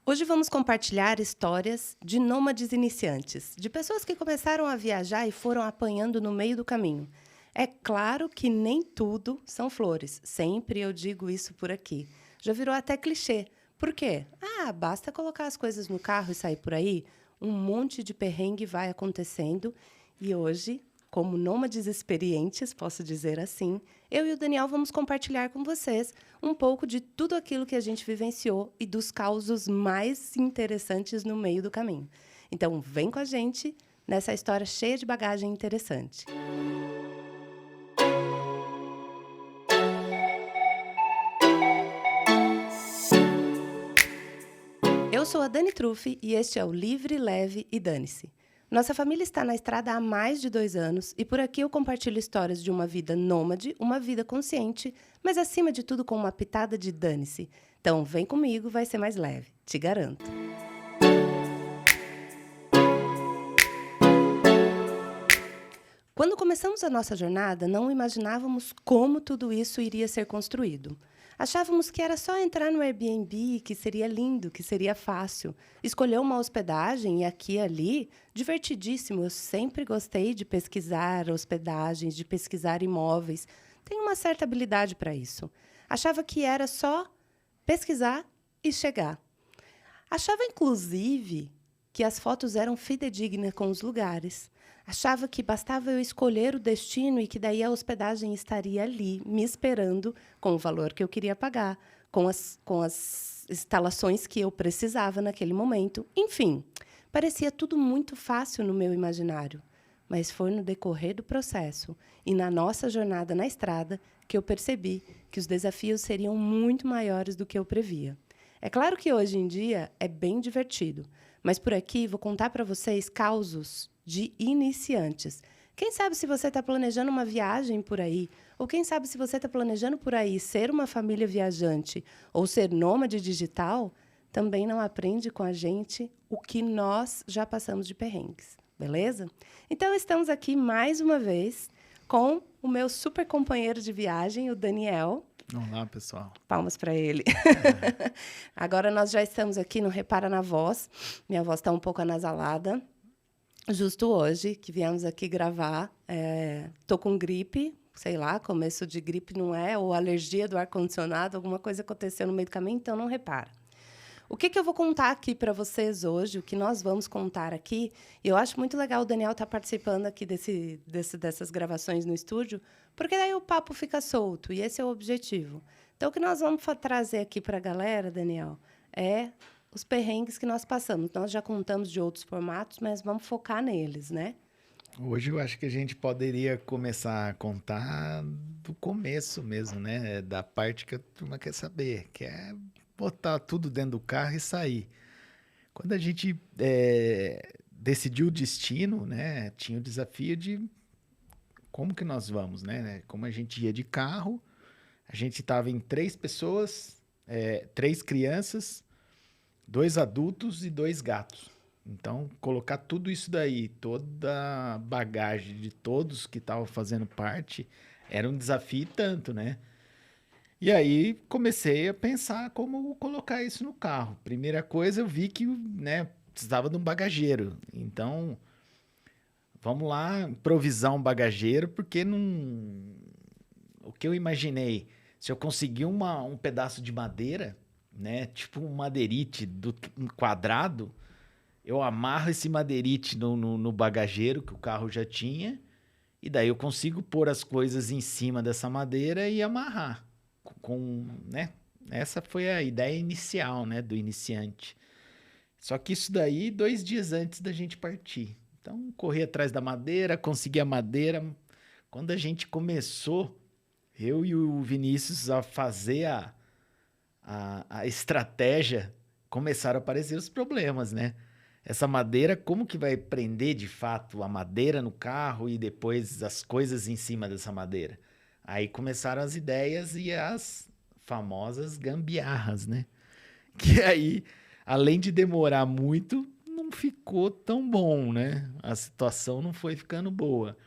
Hoje vamos compartilhar histórias de nômades iniciantes, de pessoas que começaram a viajar e foram apanhando no meio do caminho. É claro que nem tudo são flores, sempre eu digo isso por aqui. Já virou até clichê. Por quê? Basta colocar as coisas no carro e sair por aí, um monte de perrengue vai acontecendo e hoje, como nômades experientes, posso dizer assim, eu e o Daniel vamos compartilhar com vocês um pouco de tudo aquilo que a gente vivenciou e dos causos mais interessantes no meio do caminho. Então, vem com a gente nessa história cheia de bagagem interessante. Eu sou a Dani Truffi e este é o Livre, Leve e Dane-se. Nossa família está na estrada há mais de 2 anos e por aqui eu compartilho histórias de uma vida nômade, uma vida consciente, mas acima de tudo com uma pitada de dane-se. Então vem comigo, vai ser mais leve, te garanto. Quando começamos a nossa jornada, não imaginávamos como tudo isso iria ser construído. Achávamos que era só entrar no Airbnb, que seria lindo, que seria fácil. Escolher uma hospedagem e aqui e ali, divertidíssimo. Eu sempre gostei de pesquisar hospedagens, de pesquisar imóveis. Tenho uma certa habilidade para isso. Achava que era só pesquisar e chegar. Achava, inclusive, que as fotos eram fidedignas com os lugares. Achava que bastava eu escolher o destino e que daí a hospedagem estaria ali, me esperando, com o valor que eu queria pagar, com as instalações que eu precisava naquele momento. Enfim, parecia tudo muito fácil no meu imaginário. Mas foi no decorrer do processo e na nossa jornada na estrada que eu percebi que os desafios seriam muito maiores do que eu previa. É claro que hoje em dia é bem divertido, mas por aqui vou contar para vocês causos de iniciantes. Quem sabe se você está planejando uma viagem por aí, ou quem sabe se você está planejando por aí ser uma família viajante ou ser nômade digital, também não aprende com a gente o que nós já passamos de perrengues, beleza? Então, estamos aqui mais uma vez com o meu super companheiro de viagem, o Daniel. Olá, pessoal. Palmas para ele. Agora nós já estamos aqui no Repara na Voz. Minha voz está um pouco anasalada. Justo hoje, que viemos aqui gravar. Tô com gripe, sei lá, começo de gripe não é, ou alergia do ar-condicionado, alguma coisa aconteceu no meio do caminho, então não repara. O que eu vou contar aqui para vocês hoje, o que nós vamos contar aqui, e eu acho muito legal o Daniel estar participando aqui dessas gravações no estúdio, porque daí o papo fica solto, e esse é o objetivo. Então, o que nós vamos trazer aqui para a galera, Daniel, é os perrengues que nós passamos. Nós já contamos de outros formatos, mas vamos focar neles, né? Hoje eu acho que a gente poderia começar a contar do começo mesmo, né? Da parte que a turma quer saber, que é botar tudo dentro do carro e sair. Quando a gente decidiu o destino, né? Tinha o desafio de como que nós vamos, né? Como a gente ia de carro, a gente estava em 3 pessoas, 3 crianças, 2 adultos e 2 gatos. Então, colocar tudo isso daí, toda a bagagem de todos que estavam fazendo parte, era um desafio e tanto, né? E aí, comecei a pensar como colocar isso no carro. Primeira coisa, eu vi que, né, precisava de um bagageiro. Então, vamos lá improvisar um bagageiro, porque não... O que eu imaginei, se eu conseguir um pedaço de madeira, né, tipo um madeirite um quadrado, eu amarro esse madeirite no bagageiro que o carro já tinha, e daí eu consigo pôr as coisas em cima dessa madeira e amarrar. Né? Essa foi a ideia inicial, né, do iniciante. Só que isso daí 2 dias antes da gente partir. Então, corri atrás da madeira, consegui a madeira. Quando a gente começou, eu e o Vinícius, a fazer a estratégia, começaram a aparecer os problemas, né? Essa madeira, como que vai prender de fato a madeira no carro e depois as coisas em cima dessa madeira? Aí começaram as ideias e as famosas gambiarras, né? Que aí, além de demorar muito, não ficou tão bom, né? A situação não foi ficando boa.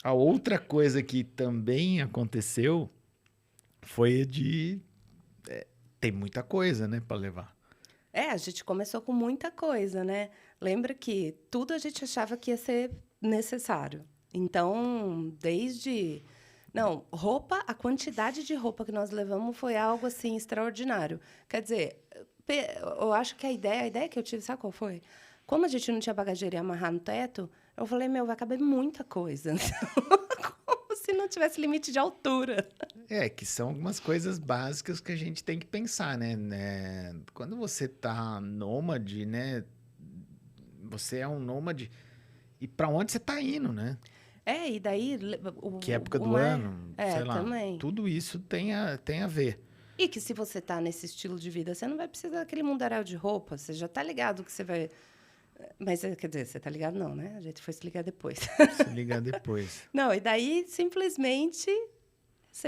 A outra coisa que também aconteceu foi de ter muita coisa, né, para levar. A gente começou com muita coisa, né? Lembra que tudo a gente achava que ia ser necessário. Então, desde... Não, roupa, a quantidade de roupa que nós levamos foi algo, assim, extraordinário. Quer dizer, eu acho que a ideia que eu tive, sabe qual foi? Como a gente não tinha bagageira e amarrar no teto, eu falei, meu, vai caber muita coisa. Como se não tivesse limite de altura. Que são algumas coisas básicas que a gente tem que pensar, né? Quando você tá nômade, né? Você é um nômade. E para onde você tá indo, né? E daí... Que época O do mais... ano, sei lá. também. Tudo isso tem a ver. E que se você está nesse estilo de vida, você não vai precisar daquele mundaréu de roupa. Você já está ligado que você vai... Mas, quer dizer, você está ligado não, né? A gente foi se ligar depois. Se ligar depois. Não, e daí, simplesmente,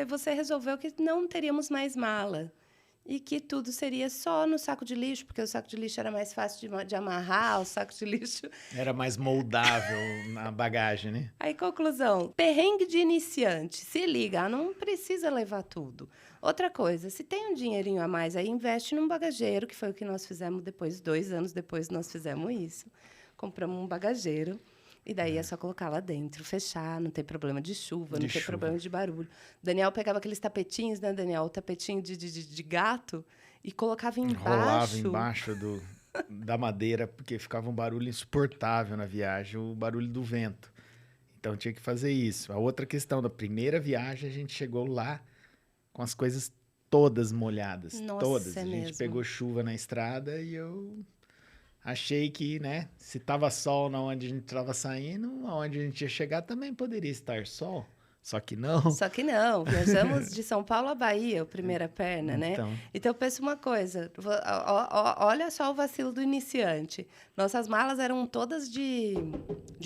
você resolveu que não teríamos mais mala. E que tudo seria só no saco de lixo, porque o saco de lixo era mais fácil de amarrar, o saco de lixo... Era mais moldável na bagagem, né? Aí, conclusão, perrengue de iniciante. Se liga, não precisa levar tudo. Outra coisa, se tem um dinheirinho a mais, aí investe num bagageiro, que foi o que nós fizemos depois, 2 anos depois nós fizemos isso. Compramos um bagageiro, e daí é só colocar lá dentro, fechar, não tem problema de chuva, não tem problema de barulho. Daniel pegava aqueles tapetinhos, né, Daniel? O tapetinho de gato, e colocava embaixo. Rolava embaixo da madeira, porque ficava um barulho insuportável na viagem, o barulho do vento. Então tinha que fazer isso. A outra questão, da primeira viagem, a gente chegou lá com as coisas todas molhadas. Nossa, todas. é A gente mesmo. pegou chuva na estrada e eu achei que, né, se tava sol na onde a gente estava saindo, aonde a gente ia chegar também poderia estar sol. Só que não. Só que não, viajamos de São Paulo à Bahia, a primeira perna, né? Então. Então, eu penso uma coisa, olha só o vacilo do iniciante. Nossas malas eram todas de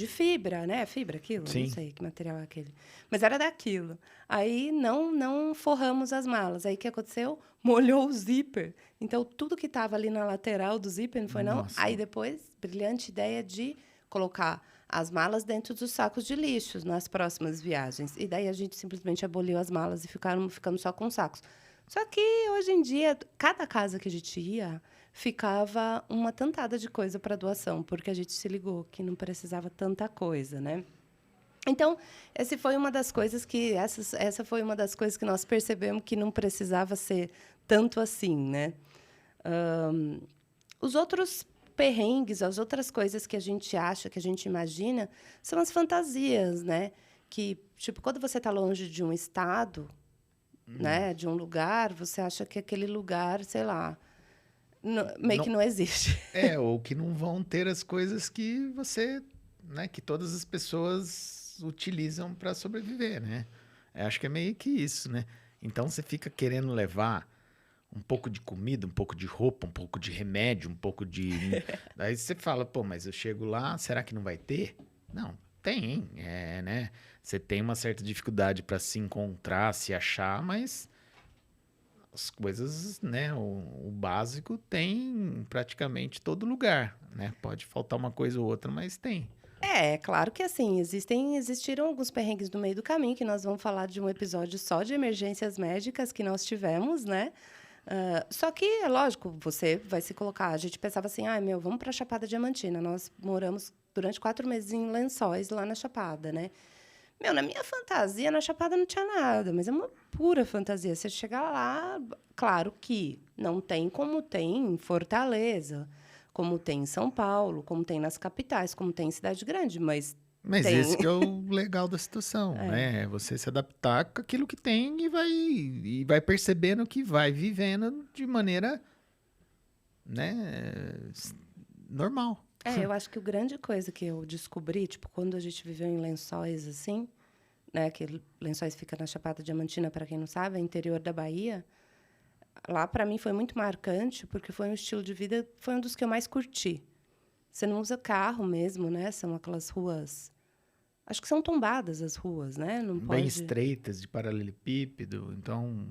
fibra, né? Fibra, aquilo? Sim. Não sei que material é aquele. Mas era daquilo. Aí, não forramos as malas. Aí, o que aconteceu? Molhou o zíper. Então, tudo que estava ali na lateral do zíper, não foi não? Nossa. Aí, depois, brilhante ideia de colocar as malas dentro dos sacos de lixo nas próximas viagens. E daí a gente simplesmente aboliu as malas e ficamos só com sacos. Só que, hoje em dia, cada casa que a gente ia, ficava uma tantada de coisa para doação, porque a gente se ligou que não precisava tanta coisa, né? Então, essa foi uma das coisas que nós percebemos que não precisava ser tanto assim, né? Os outros perrengues, as outras coisas que a gente acha, que a gente imagina, são as fantasias, né? Que, tipo, quando você está longe de um estado, né, de um lugar, você acha que aquele lugar, sei lá, que não existe. Ou que não vão ter as coisas que você, né, que todas as pessoas utilizam para sobreviver, né? Eu acho que é meio que isso, né? Então você fica querendo levar um pouco de comida, um pouco de roupa, um pouco de remédio, um pouco de... Daí você fala, pô, mas eu chego lá, será que não vai ter? Não, tem, né? Você tem uma certa dificuldade para se encontrar, se achar, mas as coisas, né? O básico tem em praticamente todo lugar, né? Pode faltar uma coisa ou outra, mas tem. Claro que assim, existiram alguns perrengues no meio do caminho, que nós vamos falar de um episódio só de emergências médicas que nós tivemos, né? Só que, é lógico, você vai se colocar. A gente pensava assim, vamos para a Chapada Diamantina. Nós moramos durante 4 meses em Lençóis, lá na Chapada, né? Na minha fantasia, na Chapada não tinha nada, mas é uma pura fantasia. Você chegar lá, claro que não tem como tem em Fortaleza, como tem em São Paulo, como tem nas capitais, como tem em cidade grande, mas tem. Esse que é o legal da situação, né? Você se adaptar com aquilo que tem e vai percebendo que vai vivendo de maneira, né, normal. Eu acho que a grande coisa que eu descobri, tipo, quando a gente viveu em Lençóis, assim, né, que Lençóis fica na Chapada Diamantina, para quem não sabe, é interior da Bahia, lá para mim foi muito marcante, porque foi um estilo de vida, foi um dos que eu mais curti. Você não usa carro mesmo, né? São aquelas ruas... Acho que são tombadas as ruas, né? Não Bem pode... estreitas, de paralelepípedo. Então,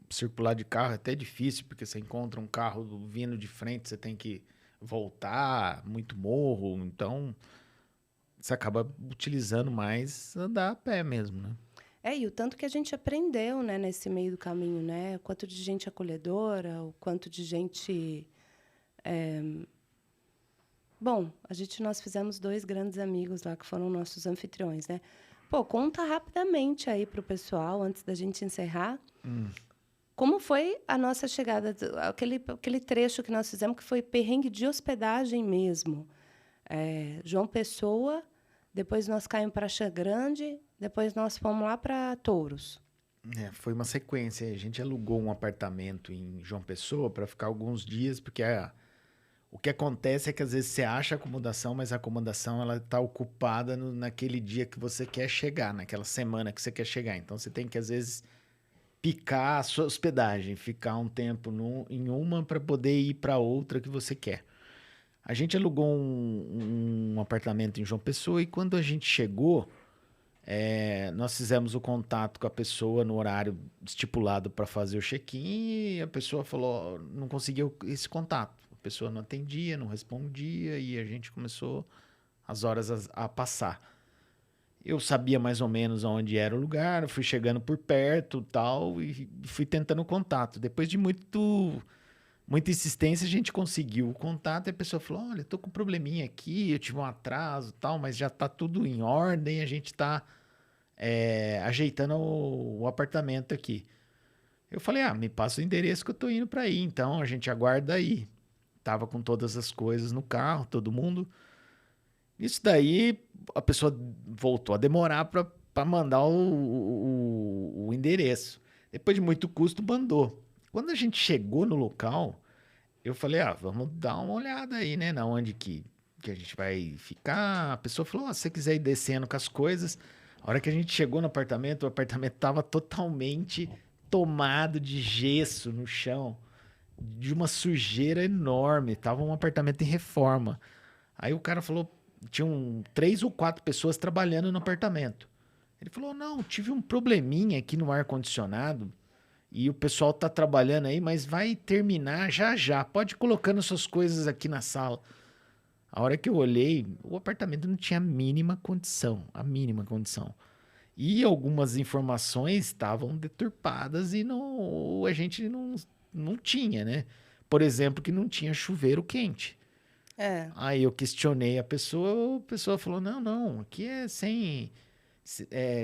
circular de carro é até difícil, porque você encontra um carro vindo de frente, você tem que voltar, muito morro. Então, você acaba utilizando mais andar a pé mesmo, né? E o tanto que a gente aprendeu, né, nesse meio do caminho, né? O quanto de gente acolhedora, o quanto de gente... Bom, nós fizemos 2 grandes amigos lá, que foram nossos anfitriões, né? Pô, conta rapidamente aí para o pessoal, antes da gente encerrar, como foi a nossa chegada, aquele trecho que nós fizemos, que foi perrengue de hospedagem mesmo. João Pessoa, depois nós caímos para Chã Grande, depois nós fomos lá para Touros. Foi uma sequência. A gente alugou um apartamento em João Pessoa para ficar alguns dias, porque o que acontece é que às vezes você acha acomodação, mas a acomodação ela está ocupada naquele dia que você quer chegar, naquela semana que você quer chegar. Então você tem que às vezes picar a sua hospedagem, ficar um tempo em uma para poder ir para outra que você quer. A gente alugou um apartamento em João Pessoa e quando a gente chegou, nós fizemos o contato com a pessoa no horário estipulado para fazer o check-in e a pessoa falou, não conseguiu esse contato. A pessoa não atendia, não respondia e a gente começou as horas a passar. Eu sabia mais ou menos onde era o lugar, fui chegando por perto tal, e fui tentando contato. Depois de muita insistência, a gente conseguiu o contato e a pessoa falou, olha, tô com um probleminha aqui, eu tive um atraso tal, mas já tá tudo em ordem, a gente tá ajeitando o apartamento aqui. Eu falei, me passa o endereço que eu tô indo para aí, então a gente aguarda aí. Tava com todas as coisas no carro, todo mundo. Isso daí, a pessoa voltou a demorar para mandar o endereço. Depois de muito custo, mandou. Quando a gente chegou no local, eu falei, vamos dar uma olhada aí, né? Na onde que a gente vai ficar. A pessoa falou, se você quiser ir descendo com as coisas. A hora que a gente chegou no apartamento, o apartamento estava totalmente tomado de gesso no chão, de uma sujeira enorme. Tava um apartamento em reforma. Aí o cara falou, tinham 3 ou 4 pessoas trabalhando no apartamento. Ele falou, não, tive um probleminha aqui no ar-condicionado e o pessoal tá trabalhando aí, mas vai terminar já. Pode ir colocando suas coisas aqui na sala. A hora que eu olhei, o apartamento não tinha a mínima condição. E algumas informações estavam deturpadas e a gente não tinha, né? Por exemplo, que não tinha chuveiro quente. Aí eu questionei a pessoa falou, não, aqui é sem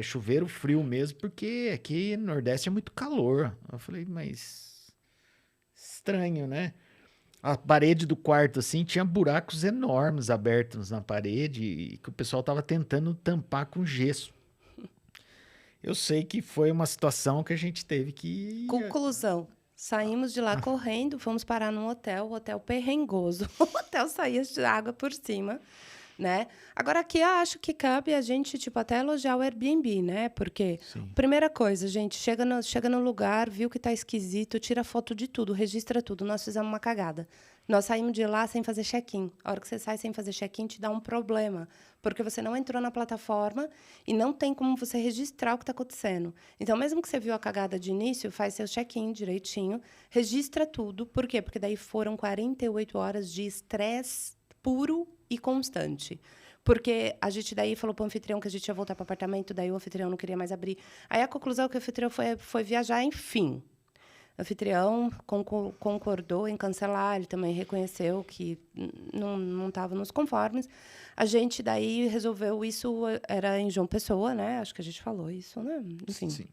chuveiro frio mesmo, porque aqui no Nordeste é muito calor. Eu falei, mas estranho, né? A parede do quarto, assim, tinha buracos enormes abertos na parede e que o pessoal tava tentando tampar com gesso. Eu sei que foi uma situação que a gente teve que... Conclusão. Saímos de lá correndo, fomos parar num hotel, perrengoso. O hotel saía de água por cima, né? Agora, aqui eu acho que cabe a gente, até elogiar o Airbnb, né? Porque, primeira coisa, gente, chega no lugar, viu que tá esquisito, tira foto de tudo, registra tudo. Nós fizemos uma cagada. Nós saímos de lá sem fazer check-in. A hora que você sai sem fazer check-in, te dá um problema, porque você não entrou na plataforma e não tem como você registrar o que está acontecendo. Então, mesmo que você viu a cagada de início, faz seu check-in direitinho, registra tudo. Por quê? Porque daí foram 48 horas de estresse puro e constante. Porque a gente daí falou para o anfitrião que a gente ia voltar para o apartamento, daí o anfitrião não queria mais abrir. Aí a conclusão é que o anfitrião foi viajar, enfim. O anfitrião concordou em cancelar, ele também reconheceu que não estava nos conformes. A gente daí resolveu isso, era em João Pessoa, né? Acho que a gente falou isso, né? Enfim. Sim.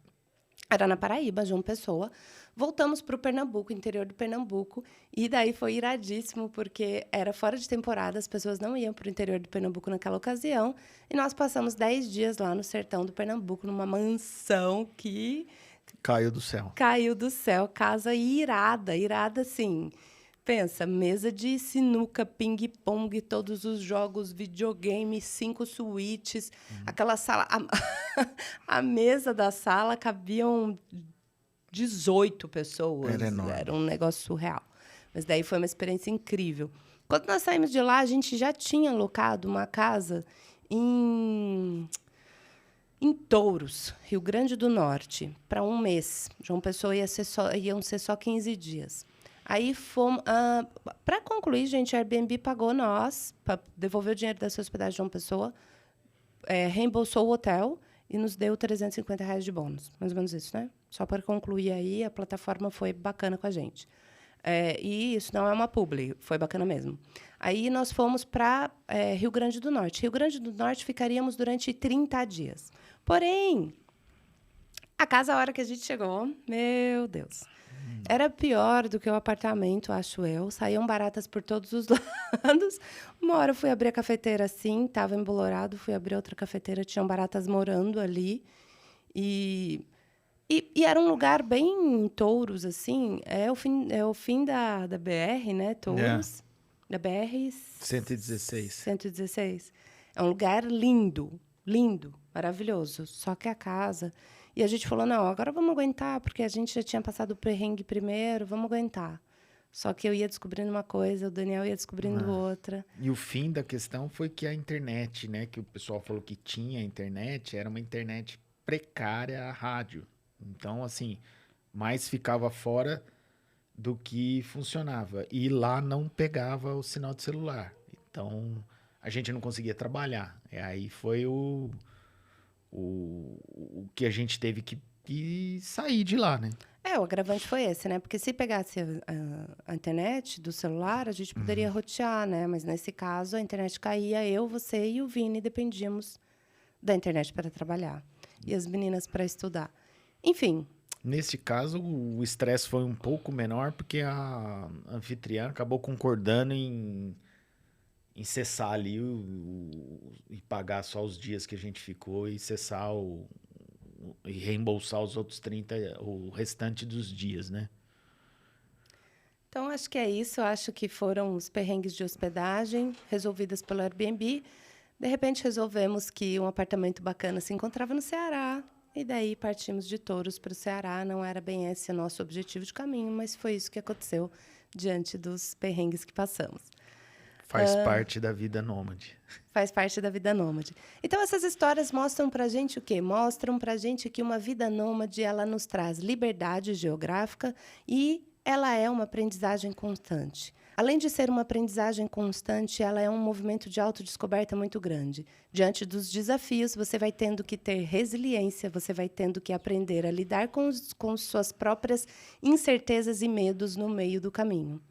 Era na Paraíba, João Pessoa. Voltamos para o Pernambuco, interior do Pernambuco, e daí foi iradíssimo, porque era fora de temporada, as pessoas não iam para o interior do Pernambuco naquela ocasião, e nós passamos 10 dias lá no sertão do Pernambuco, numa mansão que... Caiu do céu. Caiu do céu, casa irada, assim. Pensa, mesa de sinuca, ping-pong, todos os jogos, videogame, 5 suítes, aquela sala... A mesa da sala cabiam 18 pessoas. Era enorme. Era um negócio surreal. Mas daí foi uma experiência incrível. Quando nós saímos de lá, a gente já tinha alocado uma casa em Touros, Rio Grande do Norte, para um mês. João Pessoa iam ser só 15 dias. Aí fomos... para concluir, gente, a Airbnb pagou nós, devolveu o dinheiro dessa hospedagem de João Pessoa, reembolsou o hotel e nos deu R$350 de bônus. Mais ou menos isso, né? Só para concluir aí, a plataforma foi bacana com a gente. E isso não é uma publi, foi bacana mesmo. Aí nós fomos para Rio Grande do Norte. Rio Grande do Norte ficaríamos durante 30 dias. Porém, a casa, a hora que a gente chegou, meu Deus, era pior do que o apartamento, acho eu. Saíam baratas por todos os lados. Uma hora eu fui abrir a cafeteira assim, estava embolorado, fui abrir outra cafeteira, tinham baratas morando ali. E era um lugar bem em Touros, assim. É o fim da BR, né? Touros. Da BR 116. 116. É um lugar lindo, lindo, maravilhoso. Só que a casa... E a gente falou, não, agora vamos aguentar, porque a gente já tinha passado o perrengue primeiro, vamos aguentar. Só que eu ia descobrindo uma coisa, o Daniel ia descobrindo outra. E o fim da questão foi que a internet, né? Que o pessoal falou que tinha internet, era uma internet precária a rádio. Então, assim, mais ficava fora do que funcionava. E lá não pegava o sinal de celular. Então, a gente não conseguia trabalhar. E aí foi o que a gente teve que sair de lá, né? O agravante foi esse, né? Porque se pegasse a internet do celular, a gente poderia rotear, né? Mas nesse caso, a internet caía, eu, você e o Vini dependíamos da internet para trabalhar. E as meninas para estudar. Enfim. Nesse caso, o estresse foi um pouco menor, porque a anfitriã acabou concordando em cessar ali e pagar só os dias que a gente ficou e cessar e reembolsar os outros 30, o restante dos dias, né? Então, acho que é isso. Acho que foram os perrengues de hospedagem resolvidas pelo Airbnb. De repente, resolvemos que um apartamento bacana se encontrava no Ceará. E daí partimos de Touros para o Ceará. Não era bem esse o nosso objetivo de caminho, mas foi isso que aconteceu diante dos perrengues que passamos. Faz parte da vida nômade. Faz parte da vida nômade. Então, essas histórias mostram para a gente o quê? Mostram para a gente que uma vida nômade ela nos traz liberdade geográfica e ela é uma aprendizagem constante. Além de ser uma aprendizagem constante, ela é um movimento de autodescoberta muito grande. Diante dos desafios, você vai tendo que ter resiliência, você vai tendo que aprender a lidar com suas próprias incertezas e medos no meio do caminho.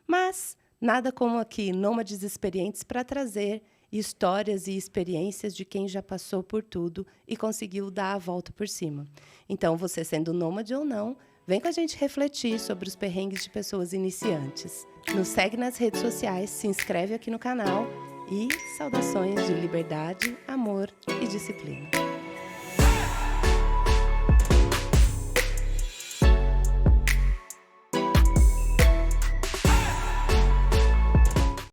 Mas nada como aqui, nômades experientes, para trazer histórias e experiências de quem já passou por tudo e conseguiu dar a volta por cima. Então, você sendo nômade ou não, vem com a gente refletir sobre os perrengues de pessoas iniciantes. Nos segue nas redes sociais, se inscreve aqui no canal e saudações de liberdade, amor e disciplina.